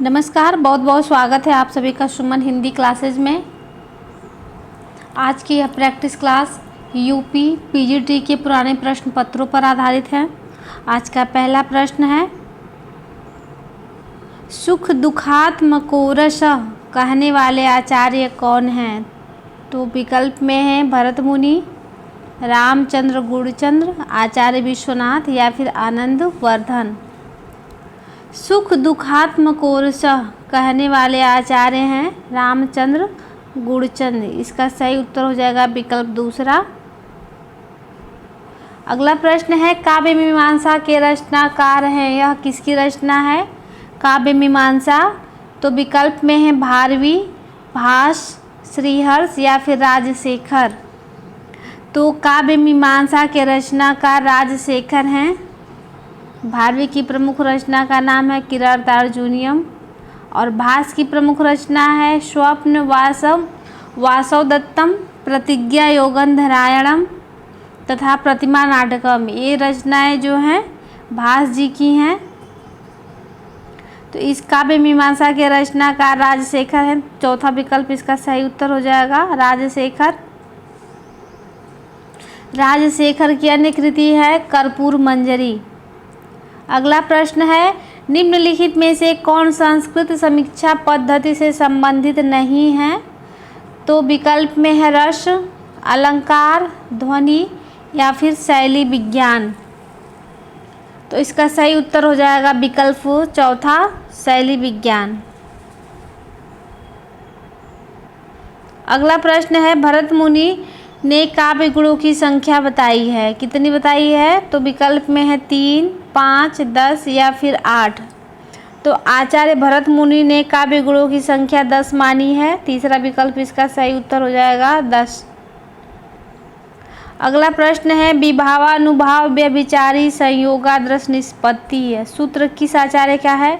नमस्कार, बहुत बहुत स्वागत है आप सभी का सुमन हिंदी क्लासेज में। आज की यह प्रैक्टिस क्लास यूपी पीजीटी के पुराने प्रश्न पत्रों पर आधारित है। आज का पहला प्रश्न है, सुख दुखात्मकोरस कहने वाले आचार्य कौन हैं? तो विकल्प में है भरत मुनि, रामचंद्र गुणचंद्र, आचार्य विश्वनाथ या फिर आनंद वर्धन। सुख दुखात्मकोरस कहने वाले आचार्य हैं रामचंद्र गुणचंद। इसका सही उत्तर हो जाएगा विकल्प दूसरा। अगला प्रश्न है, काव्य मीमांसा के रचनाकार हैं, यह किसकी रचना है? काव्य मीमांसा तो विकल्प में है भारवी, भास, श्रीहर्ष या फिर राजशेखर। तो काव्य मीमांसा के रचनाकार राजशेखर हैं। भारवी की प्रमुख रचना का नाम है किरातार्जुनीयम और भास की प्रमुख रचना है स्वप्न वासवदत्तम, प्रतिज्ञा योगंधरायणम तथा प्रतिमा नाटकम। ये रचनाएं जो हैं भास जी की हैं। तो इस काव्य मीमांसा के रचनाकार राजशेखर हैं। चौथा विकल्प इसका सही उत्तर हो जाएगा राजशेखर। राजशेखर की अन्य कृति है कर्पूर मंजरी। अगला प्रश्न है, निम्नलिखित में से कौन संस्कृत समीक्षा पद्धति से संबंधित नहीं है? तो विकल्प में है रस, अलंकार, ध्वनि या फिर शैली विज्ञान। तो इसका सही उत्तर हो जाएगा विकल्प चौथा, शैली विज्ञान। अगला प्रश्न है, भरत मुनि ने काव्य गुणों की संख्या बताई है, कितनी बताई है? तो विकल्प में है 3, 5, 10 या फिर 8। तो आचार्य भरत मुनि ने काव्य गुणों की संख्या 10 मानी है। तीसरा विकल्प इसका सही उत्तर हो जाएगा 10। अगला प्रश्न है, विभावानुभाव व्यभिचारी संयोगादृश निष्पत्ति है, सूत्र किस आचार्य का है?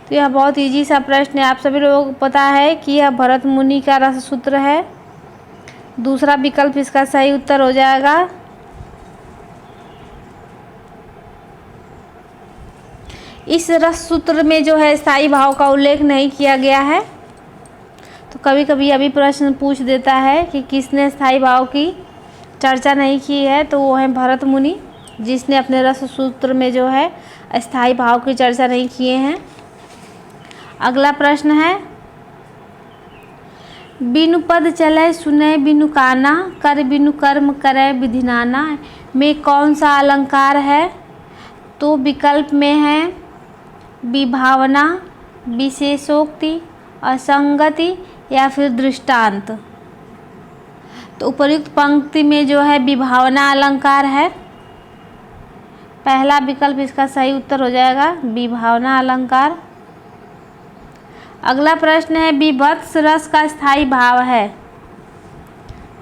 तो यह बहुत इजी सा प्रश्न है। आप सभी लोगों को पता है कि यह भरत मुनि का रस सूत्र है। दूसरा विकल्प इसका सही उत्तर हो जाएगा। इस रस सूत्र में जो है स्थायी भाव का उल्लेख नहीं किया गया है। तो कभी कभी अभी प्रश्न पूछ देता है कि किसने स्थायी भाव की चर्चा नहीं की है, तो वो है भरत मुनि, जिसने अपने रस सूत्र में जो है स्थायी भाव की चर्चा नहीं किए हैं। अगला प्रश्न है, बिनु पद चले सुने बिनु काना, कर बिनु कर्म करे विधिनाना में कौन सा अलंकार है? तो विकल्प में है विभावना, विशेषोक्ति, असंगति या फिर दृष्टांत। तो उपर्युक्त पंक्ति में जो है विभावना अलंकार है। पहला विकल्प इसका सही उत्तर हो जाएगा विभावना अलंकार। अगला प्रश्न है, विभत्स रस का स्थायी भाव है।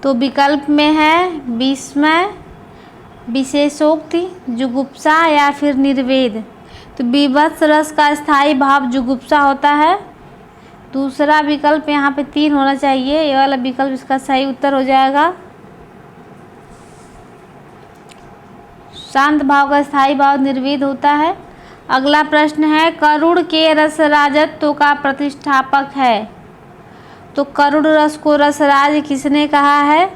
तो विकल्प में है विस्मय, विशेषोक्ति, जुगुप्सा या फिर निर्वेद। तो विभत्स रस का स्थायी भाव जुगुप्सा होता है। दूसरा विकल्प यहाँ पे 3 होना चाहिए, ये वाला विकल्प इसका सही उत्तर हो जाएगा। शांत भाव का स्थायी भाव निर्वेद होता है। अगला प्रश्न है, करुण के रस राजत्व का प्रतिष्ठापक है। तो करुण रस को रसराज किसने कहा है?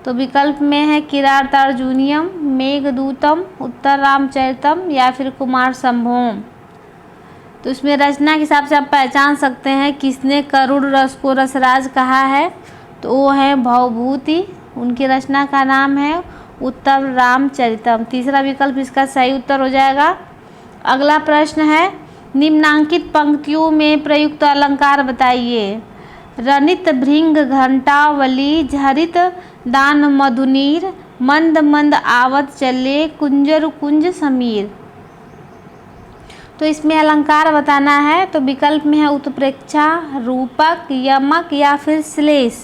तो विकल्प में है किरातार्जुनीयम, मेघदूतम, उत्तर रामचरितम या फिर कुमार संभवम। तो इसमें रचना के हिसाब से आप पहचान सकते हैं किसने करुण रस को रसराज कहा है। तो वो है भवभूति, उनकी रचना का नाम है उत्तर रामचरितम। तीसरा विकल्प इसका सही उत्तर हो जाएगा। अगला प्रश्न है, निम्नांकित पंक्तियों में प्रयुक्त अलंकार बताइए। रनित भृंग घंटावली, झरित दान मधुनीर, मंद मंद आवत चले, कुंजर कुंज समीर। तो इसमें अलंकार बताना है। तो विकल्प में है उत्प्रेक्षा, रूपक, यमक या फिर श्लेष।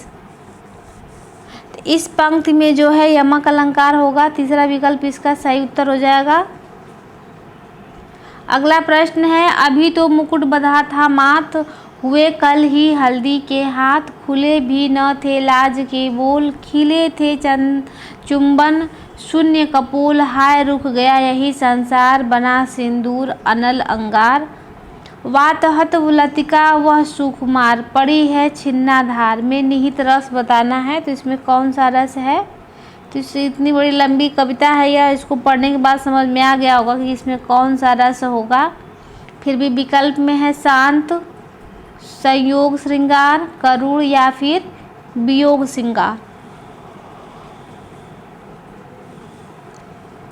तो इस पंक्ति में जो है यमक अलंकार होगा। तीसरा विकल्प इसका सही उत्तर हो जाएगा। अगला प्रश्न है, अभी तो मुकुट बंधा था माथ, हुए कल ही हल्दी के हाथ, खुले भी न थे लाज के बोल, खिले थे चुंबन शून्य कपोल, हाय रुक गया यही संसार, बना सिंदूर अनल अंगार। वातहत लतिका वह सुकुमार, पड़ी है छिन्नाधार में निहित रस बताना है। तो इसमें कौन सा रस है? तो इससे इतनी बड़ी लंबी कविता है यह, इसको पढ़ने के बाद समझ में आ गया होगा कि इसमें कौन सा रस होगा। फिर भी विकल्प में है शांत, संयोग श्रृंगार, करुण या फिर वियोग श्रृंगार।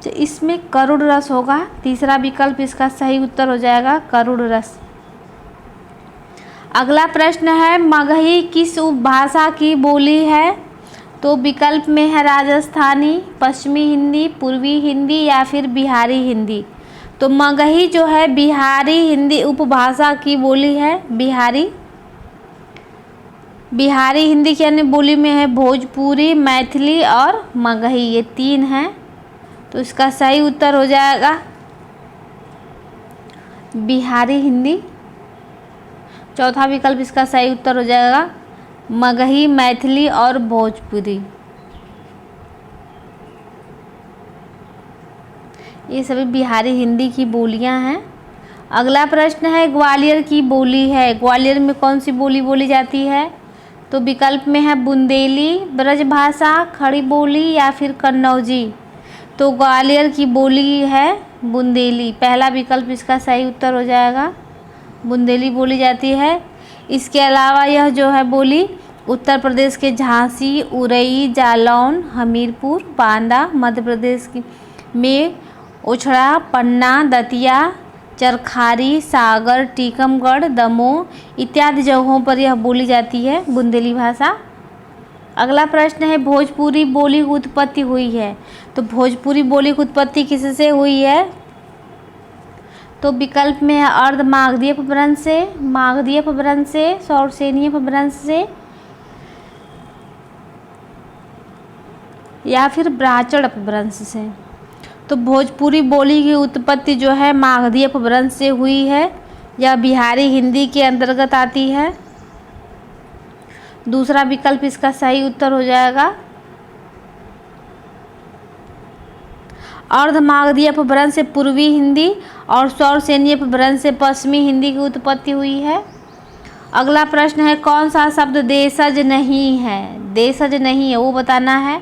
तो इसमें करुण रस होगा, तीसरा विकल्प इसका सही उत्तर हो जाएगा, करुण रस। अगला प्रश्न है मगही किस उपभाषा की बोली है? तो विकल्प में है राजस्थानी, पश्चिमी हिंदी, पूर्वी हिंदी या फिर बिहारी हिंदी। तो मगही जो है बिहारी हिंदी उपभाषा की बोली है, बिहारी हिंदी के अन्य बोली में है भोजपुरी, मैथिली और मगही, ये तीन हैं। तो इसका सही उत्तर हो जाएगा बिहारी हिंदी। चौथा विकल्प इसका सही उत्तर हो जाएगा मगही, मैथिली और भोजपुरी। ये सभी बिहारी हिंदी की बोलियां हैं। अगला प्रश्न है ग्वालियर की बोली है, ग्वालियर में कौन सी बोली बोली जाती है? तो विकल्प में है बुंदेली, ब्रजभाषा, खड़ी बोली या फिर कन्नौजी। तो ग्वालियर की बोली है बुंदेली, पहला विकल्प इसका सही उत्तर हो जाएगा, बुंदेली बोली जाती है। इसके अलावा यह जो है बोली उत्तर प्रदेश के झांसी, उरई, जालौन, हमीरपुर, बांदा, मध्य प्रदेश में ओछड़ा, पन्ना, दतिया, चरखारी, सागर, टीकमगढ़, दमोह इत्यादि जगहों पर यह बोली जाती है बुंदेली भाषा। अगला प्रश्न है भोजपुरी बोली की उत्पत्ति हुई है। तो भोजपुरी बोली की उत्पत्ति किससे हुई है? तो विकल्प में है अर्ध मागधी अपभ्रंश से, मागधी अपभ्रंश से, सौरसेनी अपभ्रंश से या फिर ब्राह्मण अपभ्रंश से। तो भोजपुरी बोली की उत्पत्ति जो है मागधी अपभ्रंश से हुई है, यह बिहारी हिंदी के अंतर्गत आती है। दूसरा विकल्प इसका सही उत्तर हो जाएगा अर्ध मागधी अपभ्रंश से पूर्वी हिंदी और सौरसेनी अपभ्रंश से पश्चिमी हिंदी की उत्पत्ति हुई है। अगला प्रश्न है कौन सा शब्द देशज नहीं है? देशज नहीं है वो बताना है।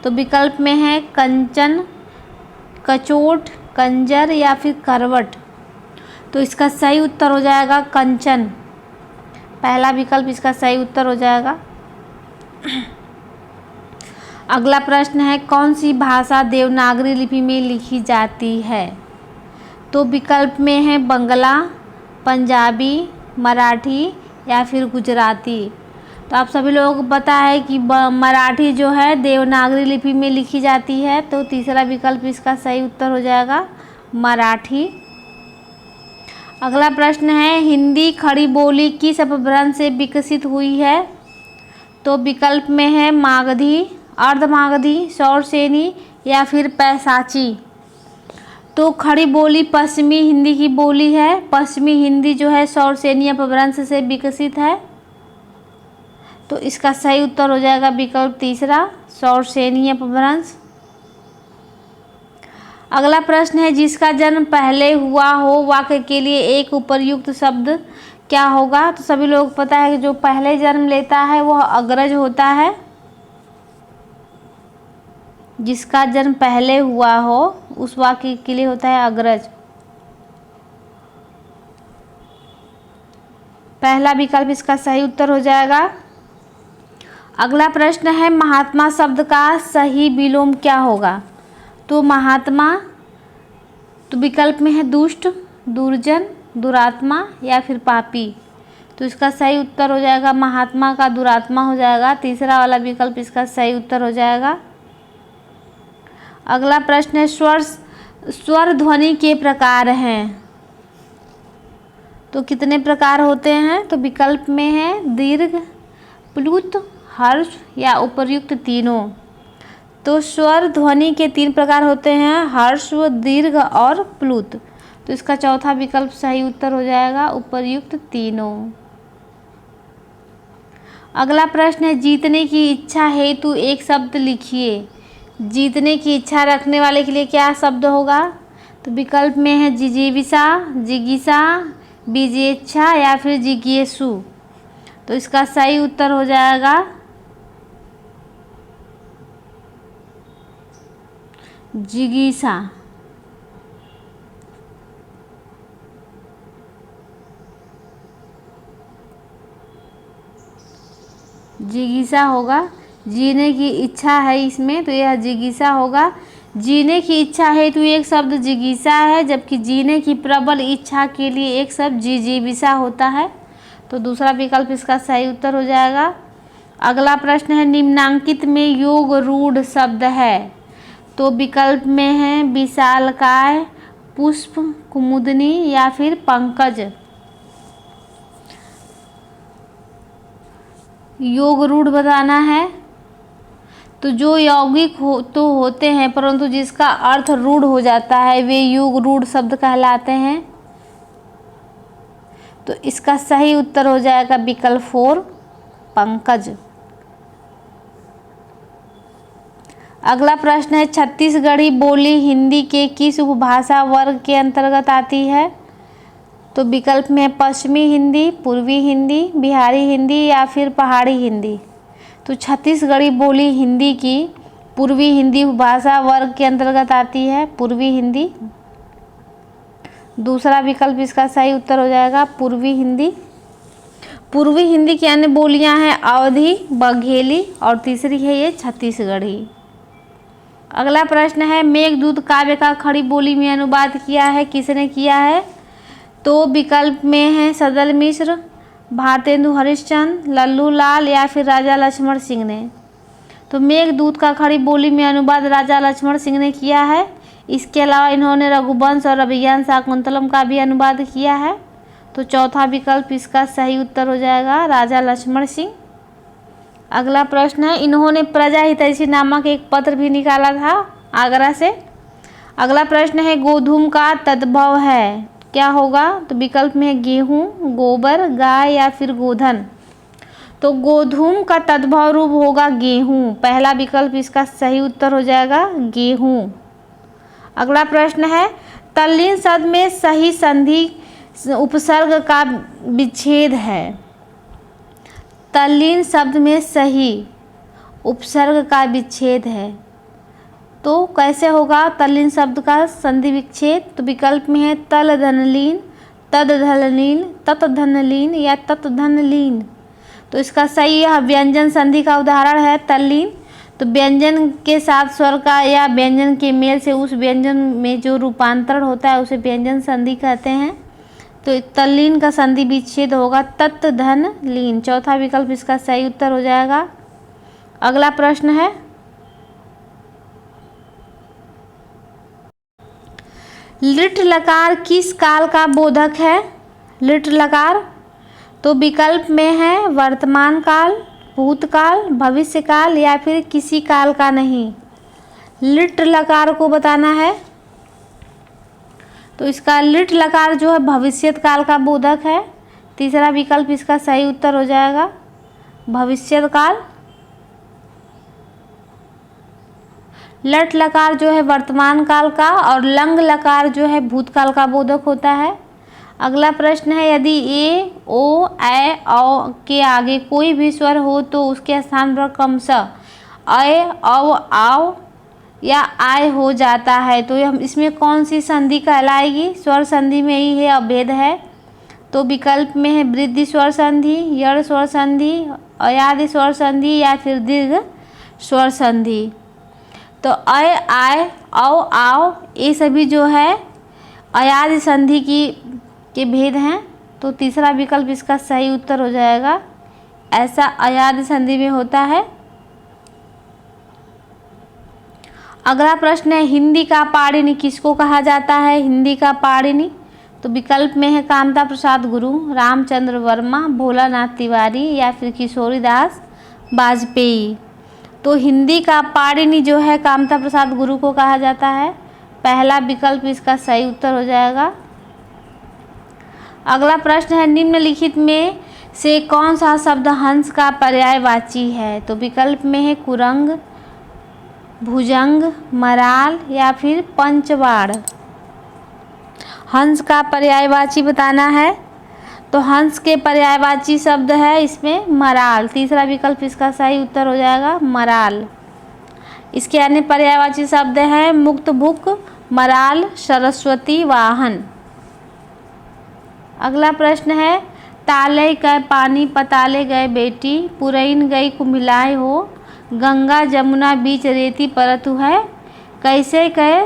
तो विकल्प में है कंचन, कचोट, कंजर या फिर करवट। तो इसका सही उत्तर हो जाएगा कंचन, पहला विकल्प इसका सही उत्तर हो जाएगा। अगला प्रश्न है कौन सी भाषा देवनागरी लिपि में लिखी जाती है? तो विकल्प में है बंगला, पंजाबी, मराठी या फिर गुजराती। तो आप सभी लोगों को पता है कि मराठी जो है देवनागरी लिपि में लिखी जाती है। तो तीसरा विकल्प इसका सही उत्तर हो जाएगा मराठी। अगला प्रश्न है हिंदी खड़ी बोली किस अपभ्रंश से विकसित हुई है? तो विकल्प में है मागधी, अर्धमागधी, सौरसेनी या फिर पैसाची। तो खड़ी बोली पश्चिमी हिंदी की बोली है, पश्चिमी हिंदी जो है सौरसेनी अपभ्रंश से विकसित है। तो इसका सही उत्तर हो जाएगा विकल्प तीसरा सौरसेनी अपभ्रंश। अगला प्रश्न है जिसका जन्म पहले हुआ हो वाक्य के लिए एक उपर्युक्त शब्द क्या होगा? तो सभी लोग को पता है कि जो पहले जन्म लेता है वह अग्रज होता है। जिसका जन्म पहले हुआ हो उस वाक्य के लिए होता है अग्रज। पहला विकल्प इसका सही उत्तर हो जाएगा। अगला प्रश्न है महात्मा शब्द का सही विलोम क्या होगा? तो महात्मा तो विकल्प में है दुष्ट, दुर्जन, दुरात्मा या फिर पापी। तो इसका सही उत्तर हो जाएगा महात्मा का दुरात्मा हो जाएगा। तीसरा वाला विकल्प इसका सही उत्तर हो जाएगा। अगला प्रश्न है स्वर ध्वनि के प्रकार हैं। तो कितने प्रकार होते हैं? तो विकल्प में है दीर्घ, प्लुत, हर्ष या उपर्युक्त तीनों। तो स्वर ध्वनि के तीन प्रकार होते हैं, हर्ष, दीर्घ और प्लुत। तो इसका चौथा विकल्प सही उत्तर हो जाएगा उपर्युक्त तीनों। अगला प्रश्न है जीतने की इच्छा हेतु एक शब्द लिखिए। जीतने की इच्छा रखने वाले के लिए क्या शब्द होगा? तो विकल्प में है जिजीविषा, जिगीषा विजेच्छा या फिर जिज्ञेसु। तो इसका सही उत्तर हो जाएगा जिगीसा। जिगीसा होगा, जीने की इच्छा है इसमें, तो यह जिगीसा होगा। जीने की इच्छा है तो एक शब्द जिगीसा है, जबकि जीने की प्रबल इच्छा के लिए एक शब्द जिजीविसा होता है। तो दूसरा विकल्प इसका सही उत्तर हो जाएगा। अगला प्रश्न है निम्नांकित में योग रूढ़ शब्द है। तो विकल्प में है विशालकाय, पुष्प, कुमुदनी या फिर पंकज। योग रूढ़ बताना है। तो जो यौगिक तो होते हैं परंतु जिसका अर्थ रूढ़ हो जाता है वे योग रूढ़ शब्द कहलाते हैं। तो इसका सही उत्तर हो जाएगा विकल्प 4 पंकज। अगला प्रश्न है छत्तीसगढ़ी बोली हिंदी के किस उपभाषा वर्ग के अंतर्गत आती है। तो विकल्प में पश्चिमी हिंदी, पूर्वी हिंदी, बिहारी हिंदी या फिर पहाड़ी हिंदी। तो छत्तीसगढ़ी बोली हिंदी की पूर्वी हिंदी भाषा वर्ग के अंतर्गत आती है, पूर्वी हिंदी। दूसरा विकल्प इसका सही उत्तर हो जाएगा पूर्वी हिंदी। पूर्वी हिंदी की अन्य बोलियां हैं अवधी, बघेली और तीसरी है ये छत्तीसगढ़ी। अगला प्रश्न है मेघदूत काव्य का खड़ी बोली में अनुवाद किया है, किसने किया है। तो विकल्प में है सदल मिश्र, भारतेंदु हरिश्चंद्र, लल्लू लाल या फिर राजा लक्ष्मण सिंह ने। तो मेघदूत का खड़ी बोली में अनुवाद राजा लक्ष्मण सिंह ने किया है। इसके अलावा इन्होंने रघुवंश और अभिज्ञान शाकुंतलम का भी अनुवाद किया है। तो चौथा विकल्प इसका सही उत्तर हो जाएगा राजा लक्ष्मण सिंह। अगला प्रश्न है इन्होंने प्रजा हितैषी नामक एक पत्र भी निकाला था आगरा से। अगला प्रश्न है गोधूम का तद्भव है, क्या होगा। तो विकल्प में है गेहूँ, गोबर, गाय या फिर गोधन। तो गोधूम का तद्भव रूप होगा गेहूँ, पहला विकल्प इसका सही उत्तर हो जाएगा गेहूँ। अगला प्रश्न है तल्लीन शब्द में सही संधि उपसर्ग का विच्छेद है। तल्लीन शब्द में सही उपसर्ग का विच्छेद है, तो कैसे होगा तल्लीन शब्द का संधि विच्छेद। तो विकल्प में है तल धनलीन, तद धनलीन, तत धनलीन या तत धनलीन। तो इसका सही यह व्यंजन संधि का उदाहरण है तल्लीन। तो व्यंजन के साथ स्वर का या व्यंजन के मेल से उस व्यंजन में जो रूपांतरण होता है उसे व्यंजन संधि कहते हैं। तो तल्लीन का संधि विच्छेद होगा तत् धन लीन, चौथा विकल्प इसका सही उत्तर हो जाएगा। अगला प्रश्न है लिट लकार किस काल का बोधक है। लिट लकार तो विकल्प में है वर्तमान काल, भूतकाल, भविष्यकाल या फिर किसी काल का नहीं। लिट लकार को बताना है। तो इसका लिट लकार जो है भविष्यत काल का बोधक है, तीसरा विकल्प इसका सही उत्तर हो जाएगा भविष्यत काल। लट लकार जो है वर्तमान काल का और लंग लकार जो है भूतकाल का बोधक होता है। अगला प्रश्न है यदि ए, ओ, ऐ, औ के आगे कोई भी स्वर हो तो उसके स्थान पर क्रमशः अय, औ, आव या आय हो जाता है, तो हम इसमें कौन सी संधि कहलाएगी। स्वर संधि में ही है अभेद है। तो विकल्प में है वृद्धि स्वर संधि, यड़ स्वर संधि, अयादि स्वर संधि या फिर दीर्घ स्वर संधि। तो अय, आय, औ, आव ये सभी जो है अयादि संधि के भेद हैं। तो तीसरा विकल्प इसका सही उत्तर हो जाएगा, ऐसा अयादि संधि में होता है। अगला प्रश्न है हिंदी का पाणिनि किसको कहा जाता है। हिंदी का पाणिनि तो विकल्प में है कामता प्रसाद गुरु, रामचंद्र वर्मा, भोलानाथ तिवारी या फिर किशोरीदास वाजपेयी। तो हिंदी का पाणिनि जो है कामता प्रसाद गुरु को कहा जाता है, पहला विकल्प इसका सही उत्तर हो जाएगा। अगला प्रश्न है निम्नलिखित में से कौन सा शब्द हंस का पर्यायवाची है। तो विकल्प में है कुरंग, भुजंग, मराल या फिर पंचवाड़। हंस का पर्यायवाची बताना है। तो हंस के पर्यायवाची शब्द है इसमें मराल। तीसरा विकल्प इसका सही उत्तर हो जाएगा मराल। इसके अन्य पर्यायवाची शब्द हैं मुक्त भुक, मराल, सरस्वती, वाहन। अगला प्रश्न है ताले गए पानी पताले गए बेटी, पुरैन गई कुम्हिलाए हो, गंगा जमुना बीच रेती परतु है, कैसे कहे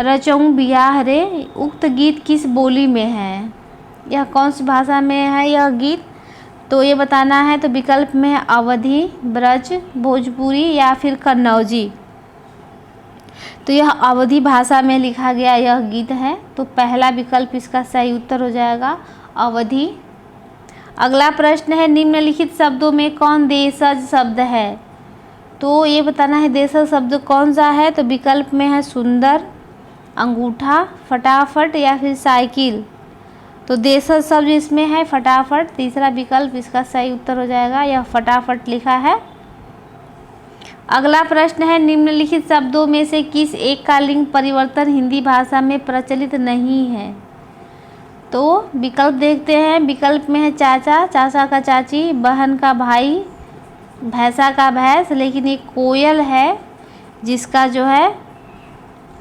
रचऊँ बियाह रे। उक्त गीत किस बोली में है? यह कौन सी भाषा में है यह गीत? तो ये बताना है। तो विकल्प में है अवधी, ब्रज, भोजपुरी या फिर कन्नौजी। तो यह अवधी भाषा में लिखा गया यह गीत है। तो पहला विकल्प इसका सही उत्तर हो जाएगा अवधी। अगला प्रश्न है निम्नलिखित शब्दों में कौन देशज शब्द है? तो ये बताना है देशज शब्द कौन सा है। तो विकल्प में है सुंदर, अंगूठा, फटाफट या फिर साइकिल। तो देशज शब्द इसमें है फटाफट। तीसरा विकल्प इसका सही उत्तर हो जाएगा, यह फटाफट लिखा है। अगला प्रश्न है निम्नलिखित शब्दों में से किस एक का लिंग परिवर्तन हिंदी भाषा में प्रचलित नहीं है? तो विकल्प देखते हैं। विकल्प में है चाचा, चाचा का चाची, बहन का भाई, भैंसा का भैंस। लेकिन एक कोयल है जिसका जो है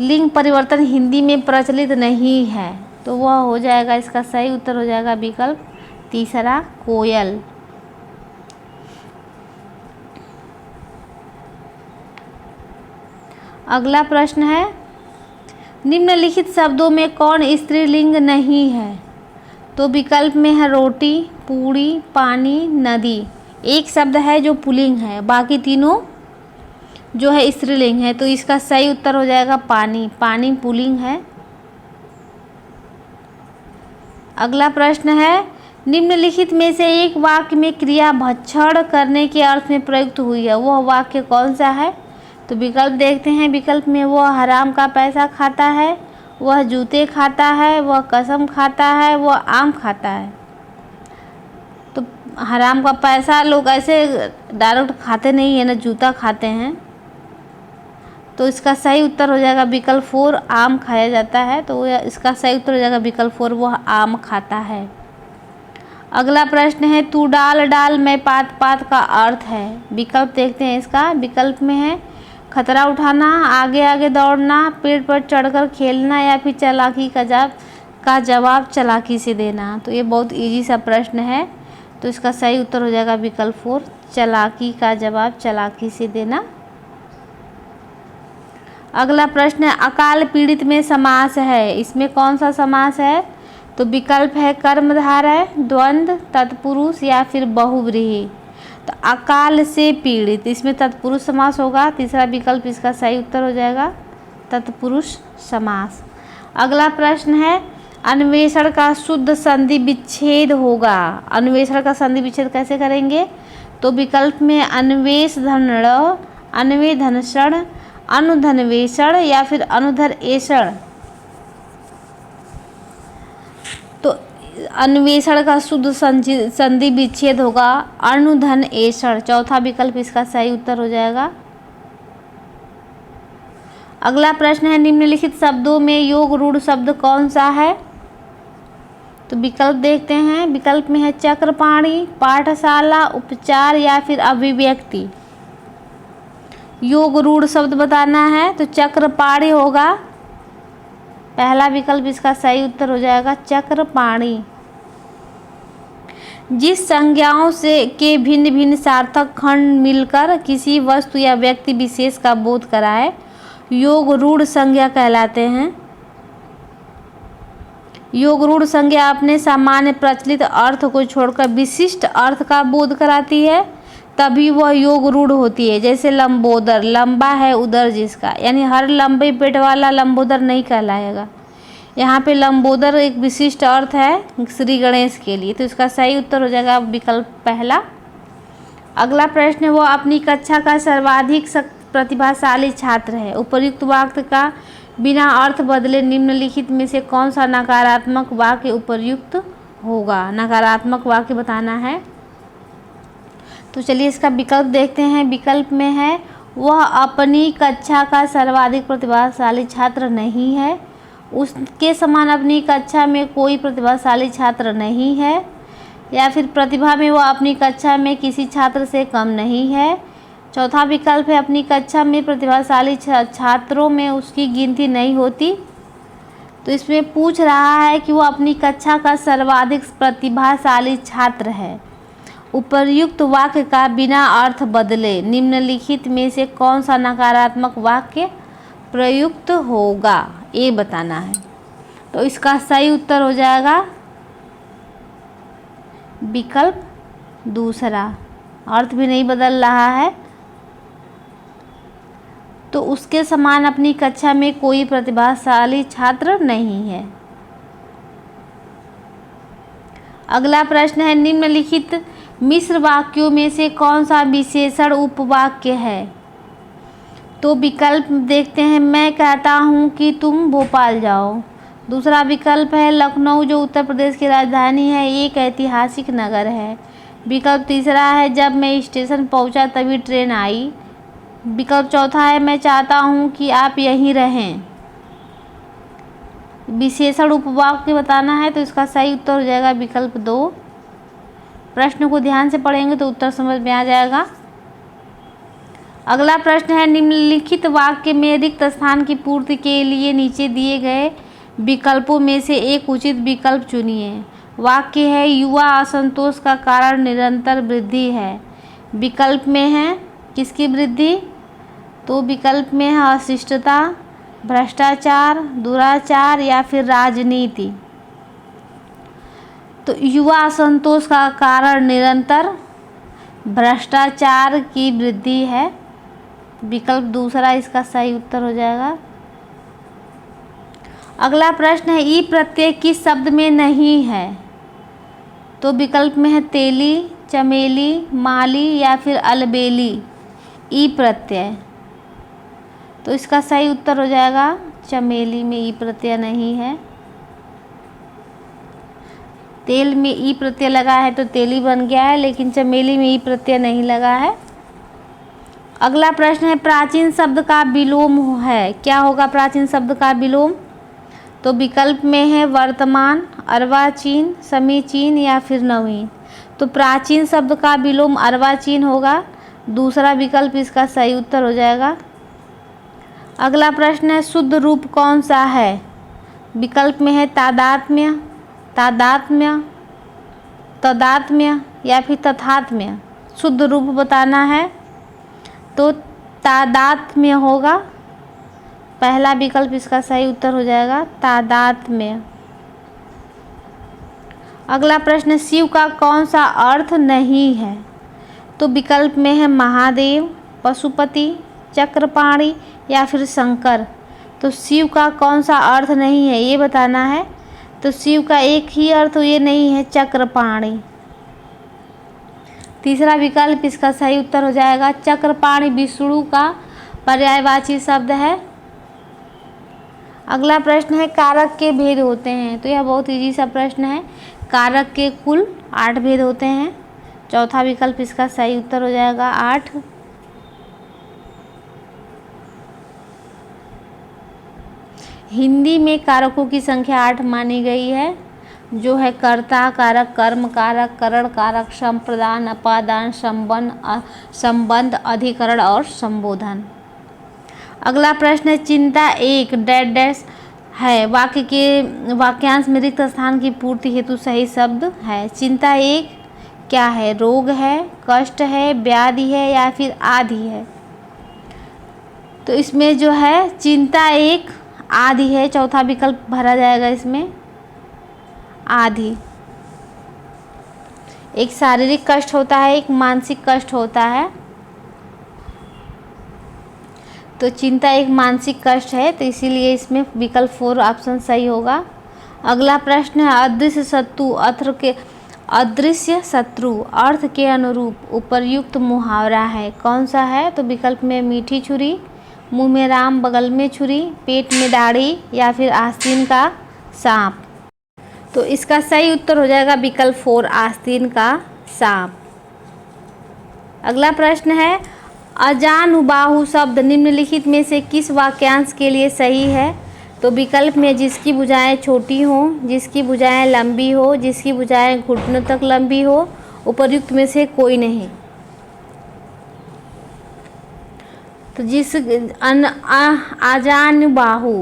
लिंग परिवर्तन हिंदी में प्रचलित नहीं है। तो वह हो जाएगा इसका सही उत्तर हो जाएगा विकल्प तीसरा कोयल। अगला प्रश्न है निम्नलिखित शब्दों में कौन स्त्रीलिंग नहीं है? तो विकल्प में है रोटी, पूड़ी, पानी, नदी। एक शब्द है जो पुल्लिंग है, बाकी तीनों जो है स्त्रीलिंग है। तो इसका सही उत्तर हो जाएगा पानी। पानी पुल्लिंग है। अगला प्रश्न है निम्नलिखित में से एक वाक्य में क्रिया भक्षण करने के अर्थ में प्रयुक्त हुई है, वह वाक्य कौन सा है? तो विकल्प देखते हैं। विकल्प में वह हराम का पैसा खाता है, वह जूते खाता है, वह कसम खाता है, वह आम खाता है। तो हराम का पैसा लोग ऐसे डायरेक्ट खाते नहीं है ना, जूता खाते हैं। तो इसका सही उत्तर हो जाएगा विकल्प 4 आम खाया जाता है। तो इसका सही उत्तर हो जाएगा विकल्प 4 वह आम खाता है। अगला प्रश्न है तू डाल डाल मैं पात पात का अर्थ है। विकल्प देखते हैं इसका। विकल्प में है खतरा उठाना, आगे आगे दौड़ना, पेड़ पर चढ़कर खेलना या फिर चालाकी का जवाब चालाकी से देना। तो ये बहुत इजी सा प्रश्न है। तो इसका सही उत्तर हो जाएगा विकल्प 4 चालाकी का जवाब चालाकी से देना। अगला प्रश्न है अकाल पीड़ित में समास है, इसमें कौन सा समास है? तो विकल्प है कर्मधारय, द्वंद्व, तत्पुरुष या फिर बहुव्रीहि। तो अकाल से पीड़ित इसमें तत्पुरुष समास होगा। तीसरा विकल्प इसका सही उत्तर हो जाएगा तत्पुरुष समास। अगला प्रश्न है अन्वेषण का शुद्ध संधि विच्छेद होगा। अन्वेषण का संधि विच्छेद कैसे करेंगे? तो विकल्प में अन्वेष धनड़, अन्वेधनषण, अनुधनवेषण या फिर अनुधरएषण। तो अन्वेषण का शुद्ध संधि विच्छेद होगा अनुधनएषण। चौथा विकल्प इसका सही उत्तर हो जाएगा। अगला प्रश्न है निम्नलिखित शब्दों में योग रूढ़ शब्द कौन सा है? तो विकल्प देखते हैं। विकल्प में है चक्रपाणी, पाठशाला, उपचार या फिर अभिव्यक्ति। योग रूढ़ शब्द बताना है तो चक्रपाणी होगा। पहला विकल्प इसका सही उत्तर हो जाएगा चक्रपाणी। जिस संज्ञाओं से के भिन्न भिन्न सार्थक खंड मिलकर किसी वस्तु या व्यक्ति विशेष का बोध कराए योग रूढ़ संज्ञा कहलाते हैं। योग रूढ़ संज्ञा अपने सामान्य प्रचलित अर्थ को छोड़कर विशिष्ट अर्थ का बोध कराती है, तभी वह योग रूढ़ होती है। जैसे लंबोदर, लंबा है उदर जिसका, यानी हर लंबे पेट वाला लंबोदर नहीं कहलाएगा। यहाँ पे लंबोदर एक विशिष्ट अर्थ है श्री गणेश के लिए। तो इसका सही उत्तर हो जाएगा विकल्प पहला। अगला प्रश्न है वो अपनी कक्षा का सर्वाधिक प्रतिभाशाली छात्र है। उपर्युक्त वाक्य का बिना अर्थ बदले निम्नलिखित में से कौन सा नकारात्मक वाक्य उपर्युक्त होगा? नकारात्मक वाक्य बताना है। तो चलिए इसका विकल्प देखते हैं। विकल्प में है वह अपनी कक्षा का सर्वाधिक प्रतिभाशाली छात्र नहीं है, उसके समान अपनी कक्षा में कोई प्रतिभाशाली छात्र नहीं है, या फिर प्रतिभा में वो अपनी कक्षा में किसी छात्र से कम नहीं है। चौथा विकल्प है अपनी कक्षा में प्रतिभाशाली छात्रों में उसकी गिनती नहीं होती। तो इसमें पूछ रहा है कि वो अपनी कक्षा का सर्वाधिक प्रतिभाशाली छात्र है। उपर्युक्त वाक्य का बिना अर्थ बदले निम्नलिखित में से कौन सा नकारात्मक वाक्य प्रयुक्त होगा, ये बताना है। तो इसका सही उत्तर हो जाएगा विकल्प दूसरा, अर्थ भी नहीं बदल रहा है। तो उसके समान अपनी कक्षा में कोई प्रतिभाशाली छात्र नहीं है। अगला प्रश्न है निम्नलिखित मिश्र वाक्यों में से कौन सा विशेषण उपवाक्य है। तो विकल्प देखते हैं, मैं कहता हूँ कि तुम भोपाल जाओ। दूसरा विकल्प है लखनऊ जो उत्तर प्रदेश की राजधानी है एक ऐतिहासिक नगर है। विकल्प तीसरा है जब मैं स्टेशन पहुँचा तभी ट्रेन आई। विकल्प चौथा है मैं चाहता हूँ कि आप यहीं रहें। विशेषण उपवाक्य बताना है, तो इसका सही उत्तर हो जाएगा विकल्प 2। प्रश्न को ध्यान से पढ़ेंगे तो उत्तर समझ में आ जाएगा। अगला प्रश्न है निम्नलिखित वाक्य में रिक्त स्थान की पूर्ति के लिए नीचे दिए गए विकल्पों में से एक उचित विकल्प चुनिए। वाक्य है युवा असंतोष का कारण निरंतर वृद्धि है। विकल्प में है किसकी वृद्धि, तो विकल्प में है अशिष्टता, भ्रष्टाचार, दुराचार या फिर राजनीति। तो युवा असंतोष का कारण निरंतर भ्रष्टाचार की वृद्धि है। विकल्प दूसरा इसका सही उत्तर हो जाएगा। अगला प्रश्न है ई प्रत्यय किस शब्द में नहीं है। तो विकल्प में है तेली, चमेली, माली या फिर अलबेली। ई प्रत्यय, तो इसका सही उत्तर हो जाएगा चमेली में ई प्रत्यय नहीं है। तेल में ई प्रत्यय लगा है तो तेली बन गया है, लेकिन चमेली में ई प्रत्यय नहीं लगा है। अगला प्रश्न है प्राचीन शब्द का विलोम है, क्या होगा प्राचीन शब्द का विलोम। तो विकल्प में है वर्तमान, अर्वाचीन, समीचीन या फिर नवीन। तो प्राचीन शब्द का विलोम अर्वाचीन होगा। दूसरा विकल्प इसका सही उत्तर हो जाएगा। अगला प्रश्न है शुद्ध रूप कौन सा है। विकल्प में है तादात्म्य, तादात्म्य, तदात्म्य या फिर तथात्म्य। शुद्ध रूप बताना है, तो तादात्म्य होगा। पहला विकल्प इसका सही उत्तर हो जाएगा तादात्म्य। अगला प्रश्न शिव का कौन सा अर्थ नहीं है। तो विकल्प में है महादेव, पशुपति, चक्रपाणी या फिर शंकर। तो शिव का कौन सा अर्थ नहीं है ये बताना है। तो शिव का एक ही अर्थ ये नहीं है चक्रपाणी। तीसरा विकल्प इसका सही उत्तर हो जाएगा चक्रपाणी विष्णु का पर्यायवाची शब्द है। अगला प्रश्न है कारक के भेद होते हैं। तो यह बहुत इजी सा प्रश्न है। कारक के कुल 8 भेद होते हैं। चौथा विकल्प इसका सही उत्तर हो जाएगा 8। हिंदी में कारकों की संख्या 8 मानी गई है, जो है कर्ता कारक, कर्म कारक, करण कारक, संप्रदान, अपादान, संबंध, अधिकरण और संबोधन। अगला प्रश्न है चिंता एक डैश डैश है, वाक्य के वाक्यांश में रिक्त स्थान की पूर्ति हेतु सही शब्द है। चिंता एक क्या है, रोग है, कष्ट है, व्याधि है या फिर आदि है। तो इसमें जो है चिंता एक आदि है। चौथा विकल्प भरा जाएगा इसमें आदि। एक शारीरिक कष्ट होता है, एक मानसिक कष्ट होता है। तो चिंता एक मानसिक कष्ट है, तो इसीलिए इसमें विकल्प 4 ऑप्शन सही होगा। अगला प्रश्न है अदृश्य शत्रु अर्थ के अनुरूप उपर्युक्त मुहावरा है, कौन सा है। तो विकल्प में मीठी छुरी, मुंह में राम बगल में छुरी, पेट में दाढ़ी या फिर आस्तीन का सांप। तो इसका सही उत्तर हो जाएगा विकल्प 4 आस्तीन का सांप। अगला प्रश्न है अजानुबाहु शब्द निम्नलिखित में से किस वाक्यांश के लिए सही है। तो विकल्प में जिसकी भुजाएं छोटी हों, जिसकी भुजाएं लंबी हो, जिसकी भुजाएं घुटनों तक लंबी हो, उपर्युक्त में से कोई नहीं। तो जिस आजानुबाहु,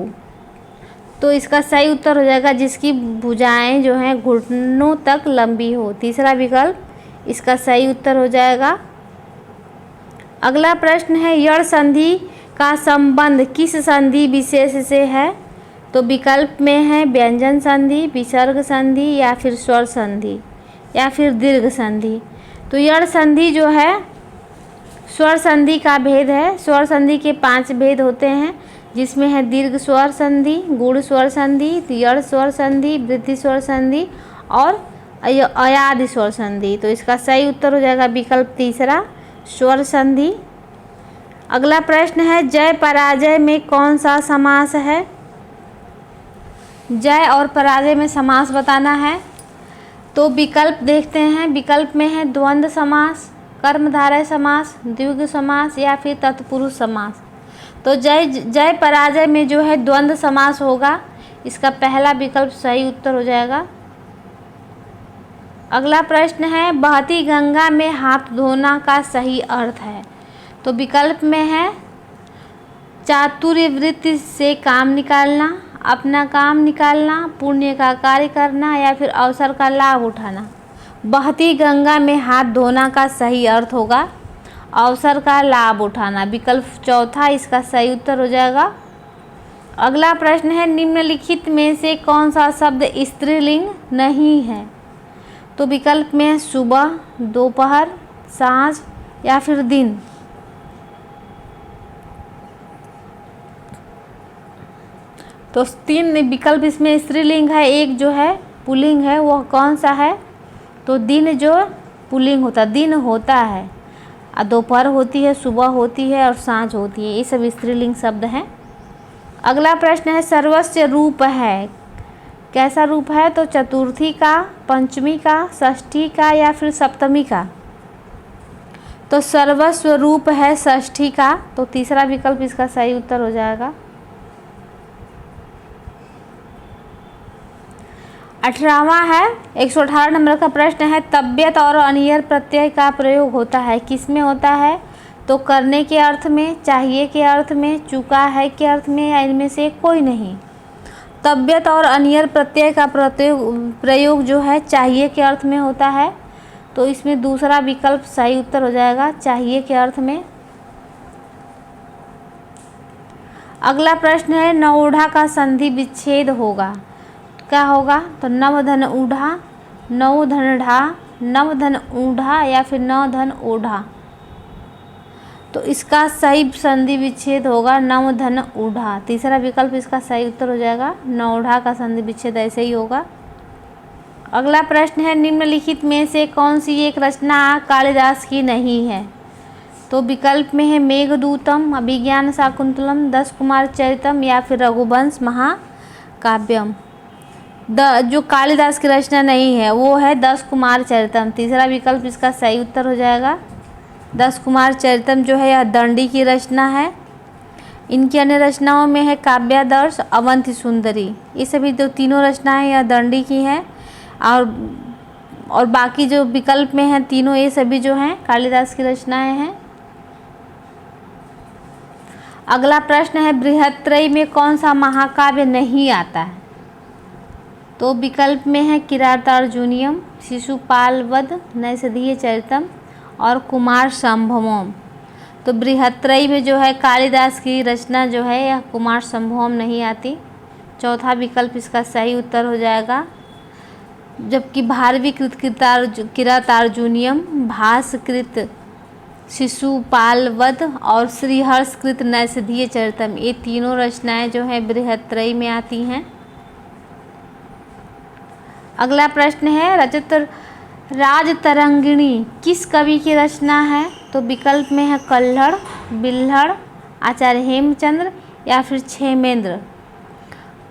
तो इसका सही उत्तर हो जाएगा जिसकी भुजाएं जो हैं घुटनों तक लंबी हो। तीसरा विकल्प इसका सही उत्तर हो जाएगा। अगला प्रश्न है यण संधि का संबंध किस संधि विशेष से है? तो विकल्प में है व्यंजन संधि, विसर्ग संधि या फिर स्वर संधि या फिर दीर्घ संधि। तो यण संधि जो है स्वर संधि का भेद है। स्वर संधि के 5 भेद होते हैं, जिसमें है दीर्घ स्वर संधि, गुण स्वर संधि, यण स्वर संधि, वृद्धि स्वर संधि और अयादि स्वर संधि। तो इसका सही उत्तर हो जाएगा विकल्प तीसरा, स्वर संधि। अगला प्रश्न है जय पराजय में कौन सा समास है? जय और पराजय में समास बताना है। तो विकल्प देखते हैं। विकल्प में है द्वंद्व समास, कर्मधारय समास, द्विगु समास या फिर तत्पुरुष समास। तो जय पराजय में जो है द्वंद्व समास होगा। इसका पहला विकल्प सही उत्तर हो जाएगा। अगला प्रश्न है बहती गंगा में हाथ धोना का सही अर्थ है। तो विकल्प में है चातुर्य वृत्ति से काम निकालना, अपना काम निकालना, पुण्य का कार्य करना या फिर अवसर का लाभ उठाना। बहती गंगा में हाथ धोना का सही अर्थ होगा अवसर का लाभ उठाना। विकल्प चौथा इसका सही उत्तर हो जाएगा। अगला प्रश्न है निम्नलिखित में से कौन सा शब्द स्त्रीलिंग नहीं है? तो विकल्प में सुबह, दोपहर, सांझ या फिर दिन। तो 3 विकल्प इसमें स्त्रीलिंग है, एक जो है पुल्लिंग है, वह कौन सा है? तो दिन जो पुल्लिंग होता है, दिन होता है, दोपहर होती है, सुबह होती है और सांझ होती है, ये सब स्त्रीलिंग शब्द हैं। अगला प्रश्न है सर्वस्व रूप है, कैसा रूप है? तो चतुर्थी का, पंचमी का, षष्ठी का या फिर सप्तमी का। तो सर्वस्व रूप है षष्ठी का। तो तीसरा विकल्प इसका सही उत्तर हो जाएगा। 18वां है 118 नंबर का प्रश्न है तबियत और अनियर प्रत्यय का प्रयोग होता है, किसमें होता है? तो करने के अर्थ में, चाहिए के अर्थ में, चुका है के अर्थ में या इनमें से कोई नहीं। तबियत और अनियर प्रत्यय का प्रयोग जो है चाहिए के अर्थ में होता है। तो इसमें दूसरा विकल्प सही उत्तर हो जाएगा, चाहिए के अर्थ में। अगला प्रश्न है नवोढ़ा का संधि विच्छेद होगा, क्या होगा? तो नवधन ऊढ़ा, नवधन ढा, नवधन ऊढ़ा या फिर नवधन ओढ़ा। तो इसका सही संधि विच्छेद होगा नवधन ऊढ़ा। तीसरा विकल्प इसका सही उत्तर हो जाएगा, नवोढ़ा का संधि विच्छेद ऐसे ही होगा। अगला प्रश्न है निम्नलिखित में से कौन सी एक रचना कालिदास की नहीं है? तो विकल्प में है मेघदूतम, अभिज्ञान शाकुंतलम, 10 कुमार चरितम या फिर रघुवंश महाकाव्यम। जो कालिदास की रचना नहीं है वो है 10 कुमार चरितम। तीसरा विकल्प इसका सही उत्तर हो जाएगा। 10 कुमार चरितम जो है यह दंडी की रचना है। इनकी अन्य रचनाओं में है काव्यादर्श, अवंति सुंदरी। ये सभी जो तीनों रचनाएं यह दंडी की हैं और बाकी जो विकल्प में हैं तीनों ये सभी जो हैं कालिदास की रचनाएं हैं। अगला प्रश्न है बृहत्त्रयी में कौन सा महाकाव्य नहीं आता है? तो विकल्प में है किरातार्जुनीयम, शिशुपाल वध, नैषधीय चरितम और कुमार संभवम। तो बृहत्त्रयी में जो है कालिदास की रचना जो है यह कुमार संभवम नहीं आती। चौथा विकल्प इसका सही उत्तर हो जाएगा। जबकि भारवी कृत किरातार्जुनीयम, भासकृत शिशुपाल वध और श्रीहर्षकृत नैषधीय चरितम, ये तीनों रचनाएं जो हैं बृहत्त्रयी में आती हैं। अगला प्रश्न है रजत राजतरंगिणी किस कवि की रचना है? तो विकल्प में है कल्हड़, बिल्हड़, आचार्य हेमचंद्र या फिर क्षेमेंद्र।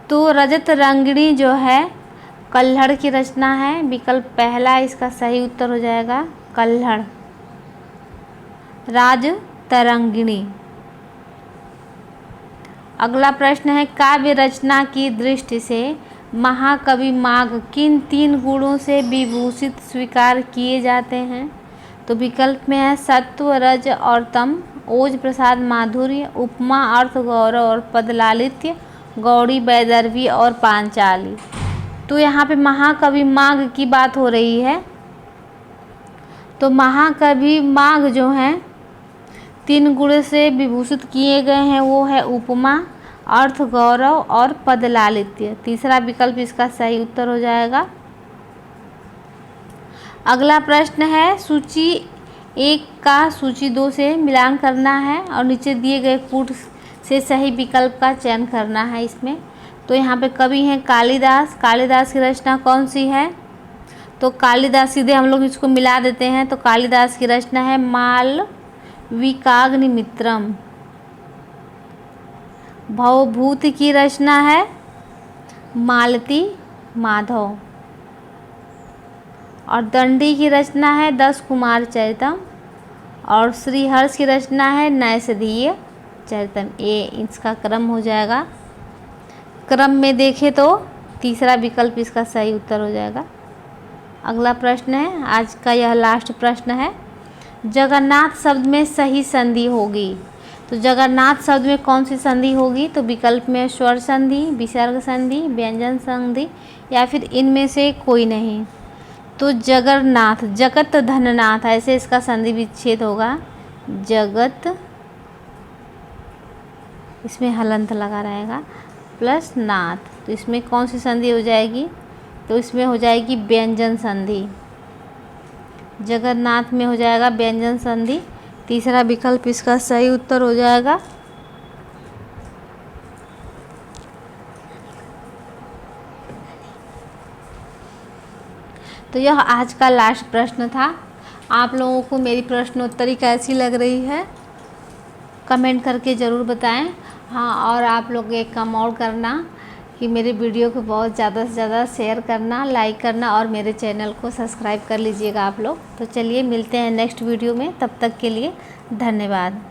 तो रजत रंगिणी जो है कल्हड़ की रचना है। विकल्प पहला इसका सही उत्तर हो जाएगा, कल्हड़। राजतरंगिणी। अगला प्रश्न है काव्य रचना की दृष्टि से महाकवि माघ किन 3 गुणों से विभूषित स्वीकार किए जाते हैं? तो विकल्प में है सत्व, रज और तम, ओज प्रसाद माधुर्य, उपमा अर्थ गौरव और पदलालित्य, गौड़ी वैदर्भी और पांचाली। तो यहाँ पे महाकवि माघ की बात हो रही है। तो महाकवि माघ जो हैं 3 गुण से विभूषित किए गए हैं, वो है उपमा, अर्थ गौरव और पदलालित्य। तीसरा विकल्प इसका सही उत्तर हो जाएगा। अगला प्रश्न है सूची 1 का सूची 2 से मिलान करना है और नीचे दिए गए कूट से सही विकल्प का चयन करना है इसमें। तो यहाँ पे कवि हैं कालिदास। कालिदास की रचना कौन सी है? तो कालिदास, सीधे हम लोग इसको मिला देते हैं। तो कालिदास की रचना है मालविकाग्निमित्रम। भवभूति की रचना है मालती माधव। और दंडी की रचना है 10 कुमार चरितम। और श्रीहर्ष की रचना है नैषधीय चरितम। ये इसका क्रम हो जाएगा। क्रम में देखें तो तीसरा विकल्प इसका सही उत्तर हो जाएगा। अगला प्रश्न है, आज का यह लास्ट प्रश्न है, जगन्नाथ शब्द में सही संधि होगी। तो जगन्नाथ शब्द में कौन सी संधि होगी? तो विकल्प में स्वर संधि, विसर्ग संधि, व्यंजन संधि या फिर इनमें से कोई नहीं। तो जगन्नाथ, जगत धननाथ, ऐसे इसका संधि विच्छेद होगा। जगत, इसमें हलंत लगा रहेगा, प्लस नाथ। तो इसमें कौन सी संधि हो जाएगी? तो इसमें हो जाएगी व्यंजन संधि। जगन्नाथ में हो जाएगा व्यंजन संधि। तीसरा विकल्प इसका सही उत्तर हो जाएगा। तो यह आज का लास्ट प्रश्न था। आप लोगों को मेरी प्रश्नोत्तरी कैसी लग रही है कमेंट करके ज़रूर बताएं। हाँ, और आप लोग एक काम और करना कि मेरे वीडियो को बहुत ज़्यादा से ज़्यादा शेयर करना, लाइक करना और मेरे चैनल को सब्सक्राइब कर लीजिएगा आप लोग। तो चलिए मिलते हैं नेक्स्ट वीडियो में, तब तक के लिए धन्यवाद।